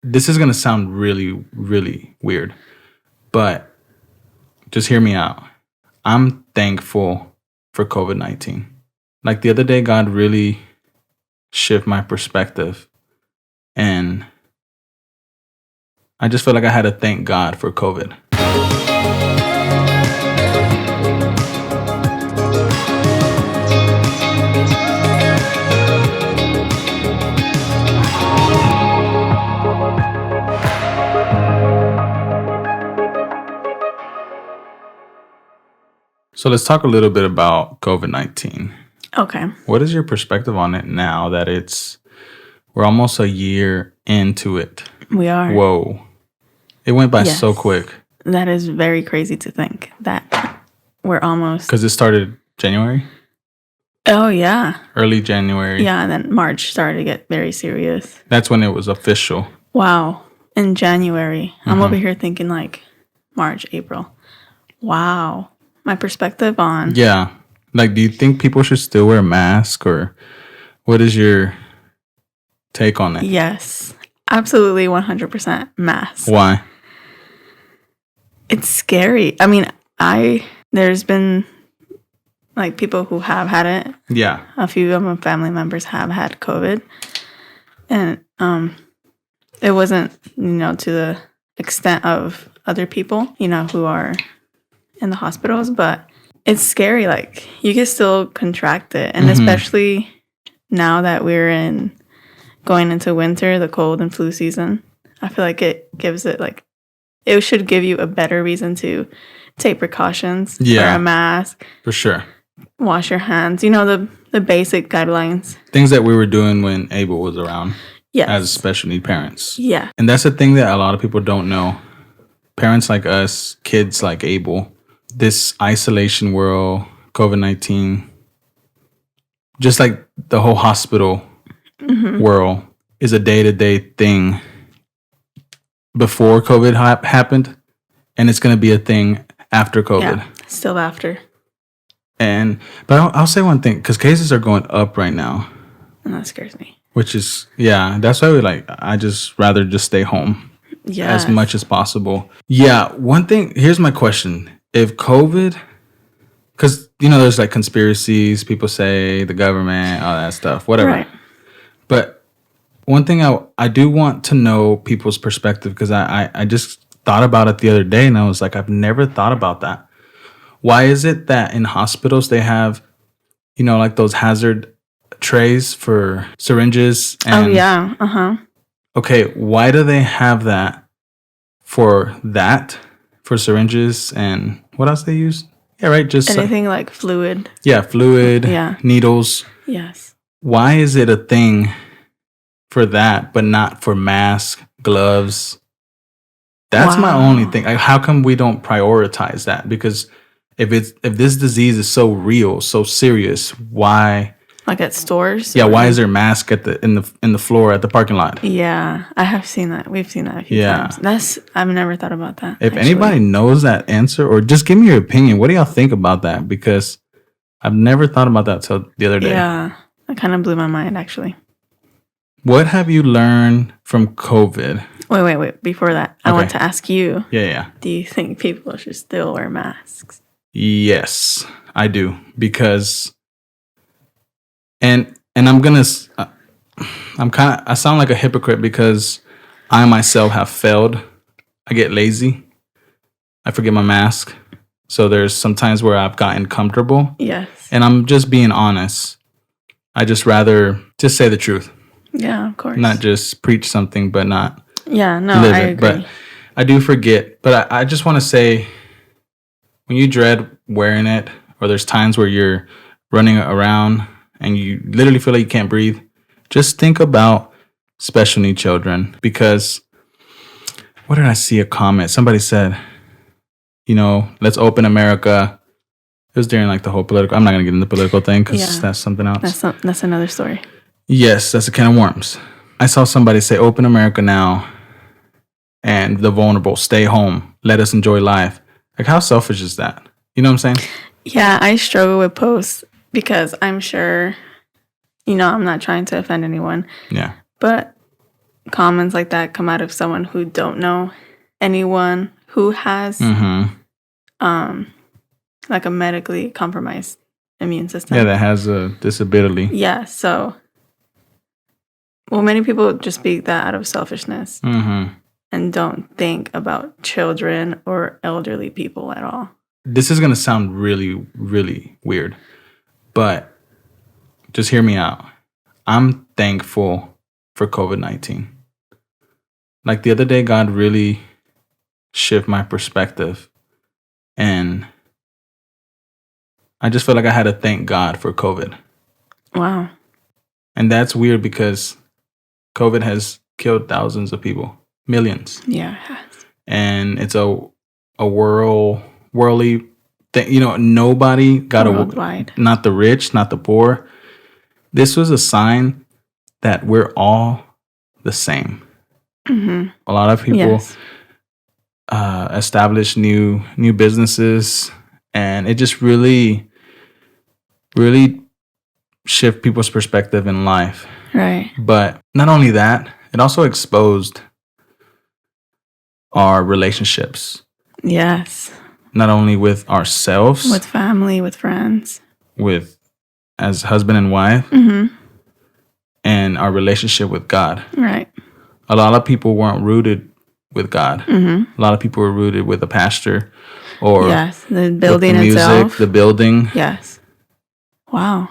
this is going to sound really, really weird, but just hear me out. I'm thankful for COVID-19. Like the other day, God really shifted my perspective. And I just feel like I had to thank God for COVID. So let's talk a little bit about COVID-19. Okay. What is your perspective on it now that we're almost a year into it? We are. Whoa. It went by so quick. That is very crazy to think that we're almost... Because it started January? Oh, yeah. Early January. Yeah, and then March started to get very serious. That's when it was official. Wow. In January. I'm over here thinking like March, April. Wow. My perspective on... Yeah. Like, do you think people should still wear masks, or what is your take on it? Yes. Absolutely 100% masks. Why? It's scary. I mean, there's been like people who have had it. Yeah. A few of my family members have had COVID. And it wasn't, to the extent of other people, who are in the hospitals, but it's scary. Like, you can still contract it. And especially now that we're going into winter, the cold and flu season, I feel like it gives it it should give you a better reason to take precautions. Wear a mask. For sure. Wash your hands. The basic guidelines. Things that we were doing when Abel was around. Yes. As special need parents. Yeah. And that's the thing that a lot of people don't know. Parents like us, kids like Abel, this isolation world, COVID-19, just like the whole hospital world is a day-to-day thing before COVID happened, and it's going to be a thing after COVID. Yeah, still after. But I'll say one thing, because cases are going up right now. And that scares me. Which is, that's why I just rather just stay home as much as possible. Yeah, one thing, here's my question. If COVID, because, there's like conspiracies, people say the government, all that stuff, whatever. Right. But one thing I do want to know people's perspective, because I just thought about it the other day, and I was like, I've never thought about that. Why is it that in hospitals they have, like those hazard trays for syringes? And, oh, yeah. Uh-huh. Okay, why do they have that for syringes, and what else they use? Yeah, right. Just anything like fluid. Yeah, fluid. Yeah. Needles. Yes. Why is it a thing for that, but not for masks, gloves? That's my only thing. Like, how come we don't prioritize that? Because if this disease is so real, so serious, why? Like at stores? Yeah, why is there a mask in the floor at the parking lot? Yeah, I have seen that. We've seen that a few times. I've never thought about that. If anybody knows that answer, or just give me your opinion, what do y'all think about that? Because I've never thought about that till the other day. Yeah, that kind of blew my mind, actually. What have you learned from COVID? Wait. Before that, I want to ask you. Yeah. Do you think people should still wear masks? Yes, I do. Because... And I sound like a hypocrite because I myself have failed. I get lazy. I forget my mask. So there's some times where I've gotten comfortable. Yes. And I'm just being honest. I just rather just say the truth. Yeah, of course. Not just preach something, but not live I agree. But I do forget. But I just want to say, when you dread wearing it, or there's times where you're running around and you literally feel like you can't breathe, just think about special need children. Because what did I see a comment? Somebody said, let's open America. It was during like the whole political. I'm not going to get into the political thing because that's something else. That's another story. Yes, that's a can of worms. I saw somebody say, open America now, and the vulnerable stay home. Let us enjoy life. Like, how selfish is that? You know what I'm saying? Yeah, I struggle with posts. Because I'm sure, I'm not trying to offend anyone. Yeah. But comments like that come out of someone who don't know anyone who has like a medically compromised immune system. Yeah, that has a disability. Yeah, so many people just speak that out of selfishness and don't think about children or elderly people at all. This is going to sound really, really weird, but just hear me out. I'm thankful for COVID-19. Like the other day, God really shifted my perspective, and I just felt like I had to thank God for COVID. Wow. And that's weird because COVID has killed thousands of people, millions. Yeah, it has. And it's a worldly thing. You know, nobody got worldwide. Not the rich, not the poor. This was a sign that we're all the same. A lot of people establish new businesses, and it just really shift people's perspective in life. Right. But not only that, it also exposed our relationships. Yes. Not only with ourselves, with family, with friends, as husband and wife, and our relationship with God. Right. A lot of people weren't rooted with God. A lot of people were rooted with a pastor or the building with the music, itself. the building. Yes. Wow.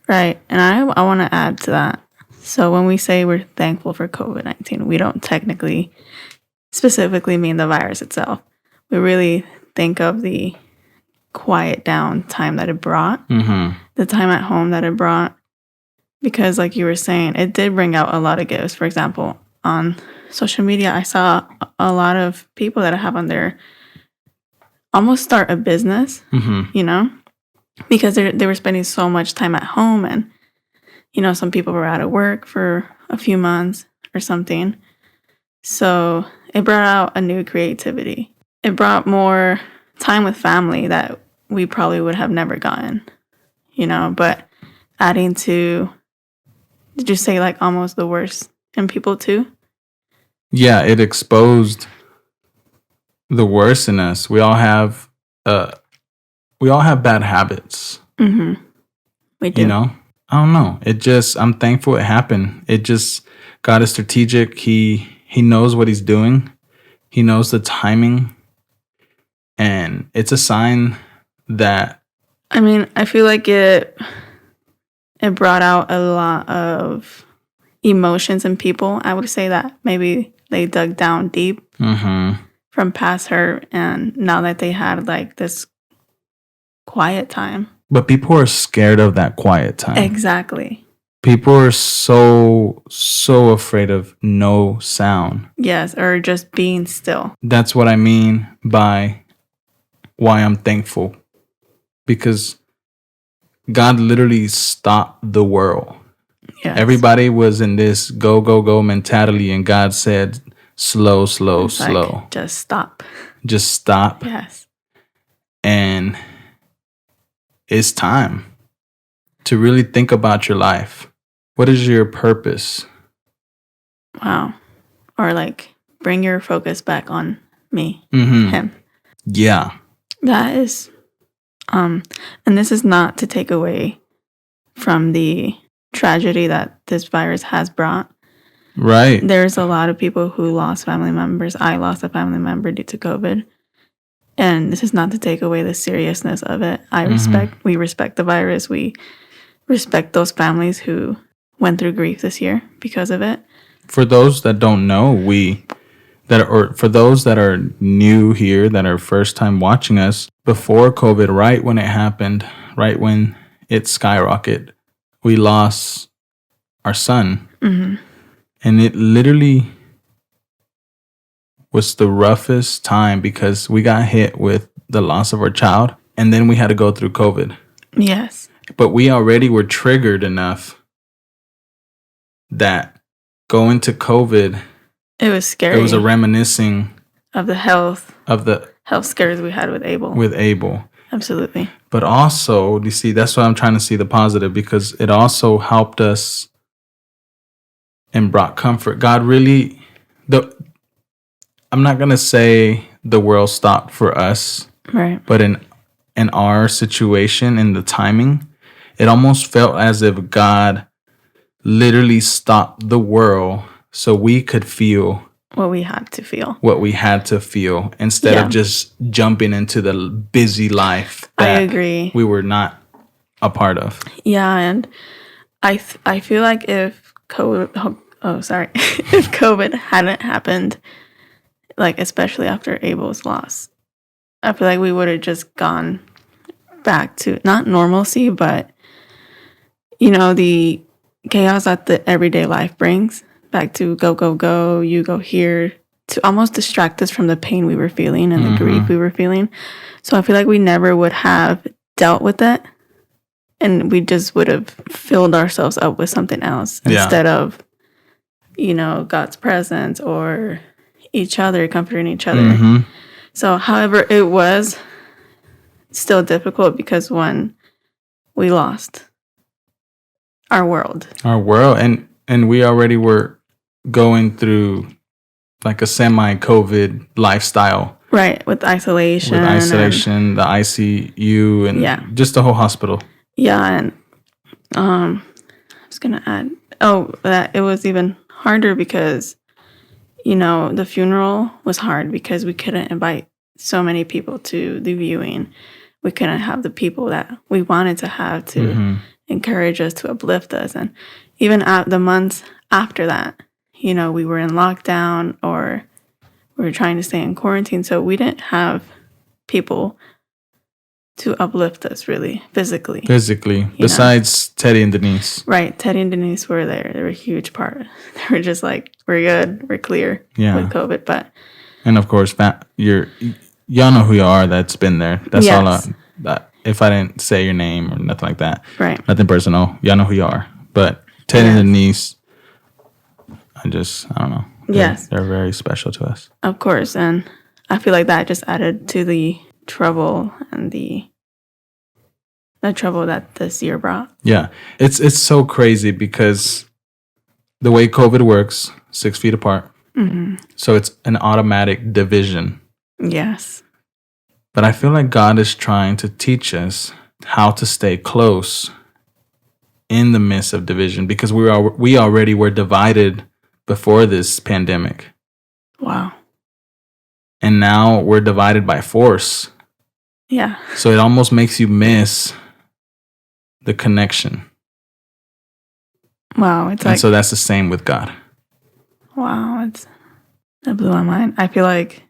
Right. And I want to add to that. So when we say we're thankful for COVID-19, we don't technically specifically mean the virus itself. We really think of the quiet down time that it brought, the time at home that it brought. Because like you were saying, it did bring out a lot of gifts. For example, on social media, I saw a lot of people that have on their almost start a business, you know, because they were spending so much time at home, and, you know, some people were out of work for a few months or something. So it brought out a new creativity. It brought more time with family that we probably would have never gotten, you know, but adding to, did you say like almost the worst in people too? Yeah, it exposed the worst in us. We all have bad habits. We do. You know, I don't know. I'm thankful it happened. God is strategic. He knows what he's doing. He knows the timing. And it's a sign that, I mean, I feel like it brought out a lot of emotions in people. I would say that maybe they dug down deep from past hurt, and now that they had like this quiet time. but people are scared of that quiet time. Exactly. People are so afraid of no sound. Yes, or just being still. That's what I mean by why I'm thankful. Because God literally stopped the world. Yes. Everybody was in this go, go, go mentality, and God said, slow, slow, It's like, slow. just stop. Just stop. Yes. And it's time to really think about your life. What is your purpose? Wow. Or like, bring your focus back on me, Mm-hmm. him. Yeah. That is, and this is not to take away from the tragedy that this virus has brought. Right. There's a lot of people who lost family members. I lost a family member due to COVID. And this is not to take away the seriousness of it. We respect the virus. We respect those families who went through grief this year because of it. For those that don't know, for those that are new here, that are first time watching us, before COVID, right when it happened, right when it skyrocketed, we lost our son. And it literally was the roughest time because we got hit with the loss of our child, and then we had to go through COVID. Yes. But we already were triggered enough that going to COVID, it was scary. It was a reminiscing of the health scares we had with Abel. Absolutely. But also, you see, that's why I'm trying to see the positive, because it also helped us and brought comfort. God really, the I'm not gonna say the world stopped for us, Right. but in our situation, in the timing, it almost felt as if God literally stopped the world so we could feel What we had to feel. what we had to feel instead Yeah. of just jumping into the busy life I that agree. we were not a part of. Yeah, and I feel like if if COVID hadn't happened, like especially after Abel's loss, I feel like we would have just gone back to not normalcy, but the chaos that the everyday life brings. Back to go, go, go, you go here, to almost distract us from the pain we were feeling and the grief we were feeling. So I feel like we never would have dealt with it, and we just would have filled ourselves up with something else instead of, God's presence or each other, comforting each other. So, however, it was still difficult because one, we lost our world. And we already were going through like a semi-COVID lifestyle. Right, with isolation. The ICU, and just the whole hospital. Yeah, and I was gonna add, that it was even harder because, the funeral was hard because we couldn't invite so many people to the viewing. We couldn't have the people that we wanted to have to encourage us, to uplift us. And even at the months after that, we were in lockdown or we were trying to stay in quarantine. So we didn't have people to uplift us really physically. Besides Teddy and Denise. Right. Teddy and Denise were there. They were a huge part. They were just like, we're good. We're clear with COVID. And of course, y'all know who you are that's been there. That's all. If I didn't say your name or nothing like that. Right. Nothing personal. Y'all know who you are. But Teddy and Denise, I don't know. They're very special to us. Of course. And I feel like that just added to the trouble and the trouble that this year brought. Yeah. It's so crazy because the way COVID works, 6 feet apart. So it's an automatic division. Yes. But I feel like God is trying to teach us how to stay close in the midst of division, because we already were divided before this pandemic. Wow. And now we're divided by force. Yeah. So it almost makes you miss the connection. Wow. And so that's the same with God. Wow. That blew my mind. I feel like,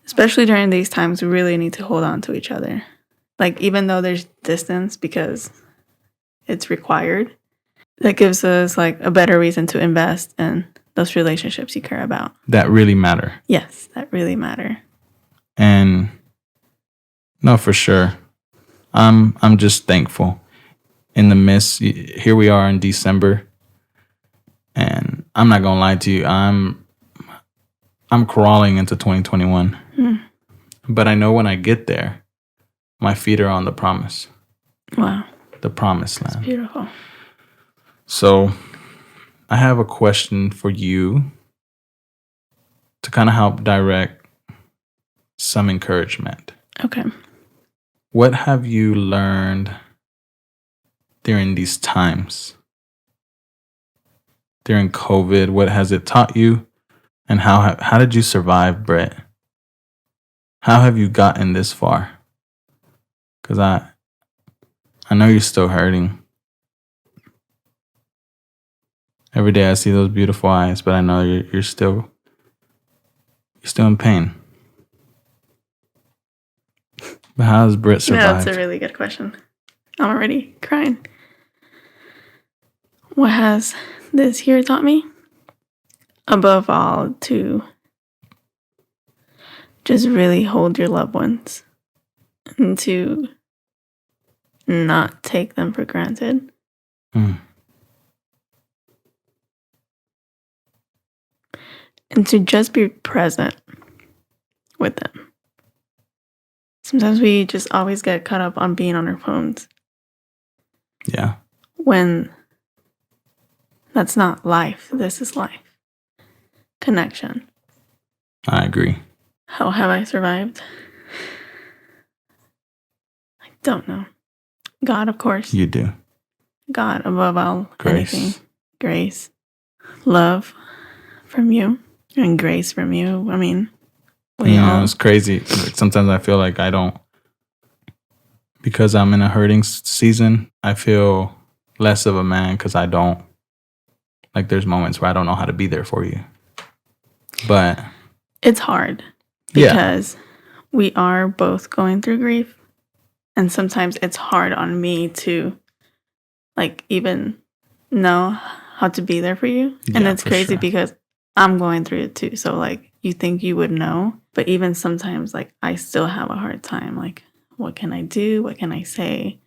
especially during these times, we really need to hold on to each other. Like, even though there's distance because it's required, that gives us like a better reason to invest in those relationships you care about. That really matter. Yes, that really matter. And no, for sure. I'm just thankful. In the midst, here we are in December, and I'm not gonna lie to you, I'm crawling into 2021. But I know when I get there, my feet are on the promise. Wow. The promised land. That's beautiful. So I have a question for you to kind of help direct some encouragement. Okay. What have you learned during these times? During COVID, what has it taught you? And how did you survive, Brett? How have you gotten this far? Because I know you're still hurting. Every day I see those beautiful eyes, but I know you're still in pain. But how has Britt survived? That's a really good question. I'm already crying. What has this year taught me? Above all, to just really hold your loved ones and to not take them for granted. And to just be present with them. Sometimes we just always get caught up on being on our phones. Yeah. When That's not life. This is life. Connection. I agree. How have I survived? I don't know. God, of course. You do. God above all Grace. anything. Grace. Love from you. And grace from you. I mean, we all. It's crazy. Like, sometimes I feel like I don't, because I'm in a hurting season, I feel less of a man because I don't, like, there's moments where I don't know how to be there for you. But It's hard because we are both going through grief. And sometimes it's hard on me to, like, even know how to be there for you. And Yeah, it's for crazy sure. because I'm going through it too. So, like, you think you would know. But even sometimes, like, I still have a hard time. Like, what can I do? What can I say?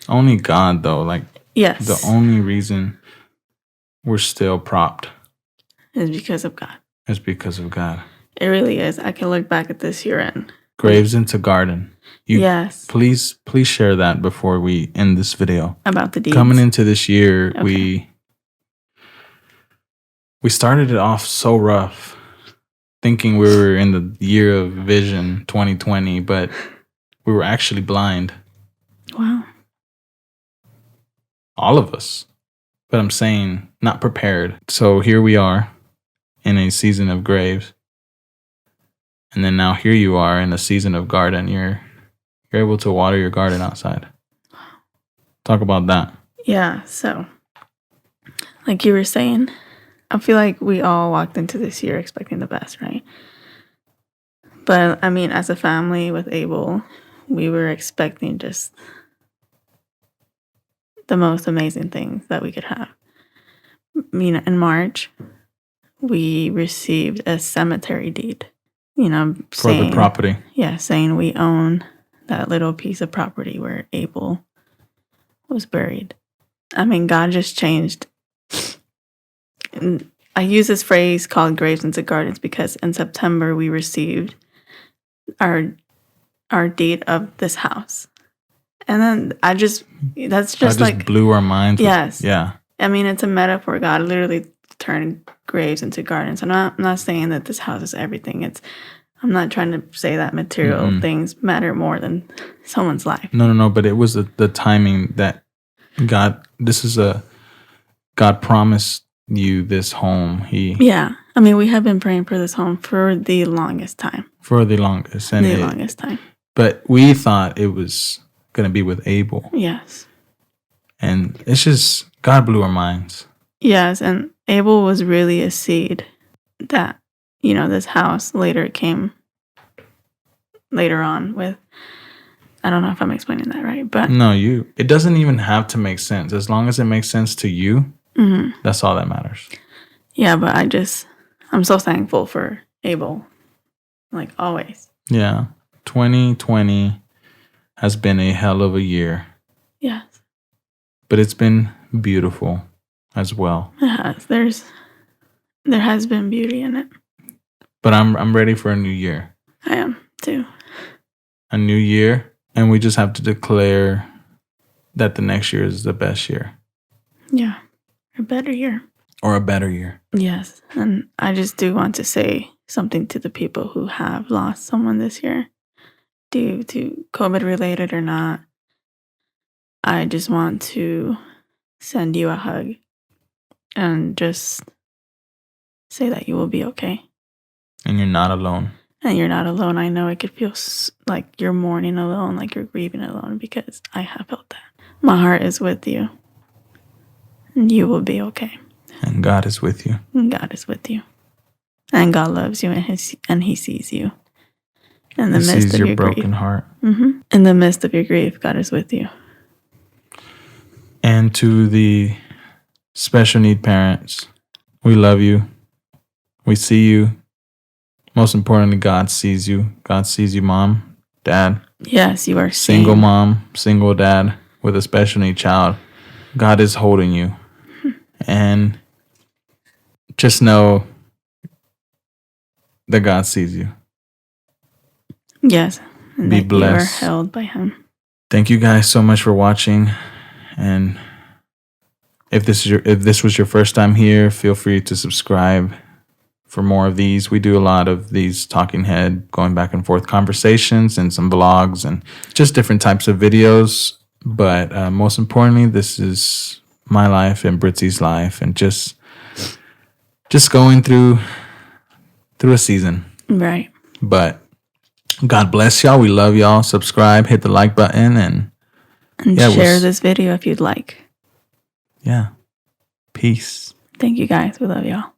Only God, though. Like, Yes. the only reason we're still propped is because of God. is because of God. It really is. I can look back at this year and Graves into garden. yes. Please share that before we end this video. About the deeds. Coming into this year, Okay. we started it off so rough, thinking we were in the year of vision 2020, but we were actually blind. Wow. All of us. But I'm saying not prepared. So here we are in a season of graves. And then now here you are in a season of garden. You're able to water your garden outside. Talk about that. Yeah. So, like you were saying, I feel like we all walked into this year expecting the best, right? But I mean, as a family with Abel, we were expecting just the most amazing things that we could have. You know, in March, we received a cemetery deed. You know, For the property. Yeah, saying we own that little piece of property where Abel was buried. I mean, God just changed. And I use this phrase called graves into gardens because in September we received our deed of this house. And then that's just like blew our minds. Yes. Yeah. I mean, it's a metaphor. God literally turned graves into gardens. I'm not saying that this house is everything. I'm not trying to say that material things matter more than someone's life. No. But it was the timing that God promised you this home. Yeah. I mean, we have been praying for this home for the longest time. Longest time. But we thought it was going to be with Abel. Yes. And it's just, God blew our minds. Yes. And Abel was really a seed that, you know, this house later came later on with, I don't know if I'm explaining that right, but. No, it doesn't even have to make sense. As long as it makes sense to you, that's all that matters. Yeah, but I'm so thankful for Abel, like always. Yeah. 2020 has been a hell of a year. Yes. But it's been beautiful as well. It has. There has been beauty in it. But I'm ready for a new year. I am too. A new year, and we just have to declare that the next year is the best year. Yeah. A better year. Or a better year. Yes. And I just do want to say something to the people who have lost someone this year, due to COVID related or not. I just want to send you a hug and just say that you will be okay. And you're not alone. And you're not alone. I know it could feel like you're mourning alone, like you're grieving alone, because I have felt that. My heart is with you. And you will be okay. And God is with you. And God is with you. And God loves you, and He sees you. In the midst of your broken grief. Heart. Mm-hmm. In the midst of your grief, God is with you. And to the special need parents, we love you. We see you. Most importantly, God sees you. God sees you, mom, dad. Yes, you are single mom, single dad with a special need child. God is holding you. And just know that God sees you. Yes. And be that blessed. You are held by Him. Thank you guys so much for watching. And If this was your first time here, feel free to subscribe for more of these. We do a lot of these talking head, going back and forth conversations and some vlogs and just different types of videos. But most importantly, this is my life and Britzy's life, and just going through a season. Right. But God bless y'all. We love y'all. Subscribe, hit the like button, and share this video if you'd like. Yeah. Peace. Thank you guys. We love y'all.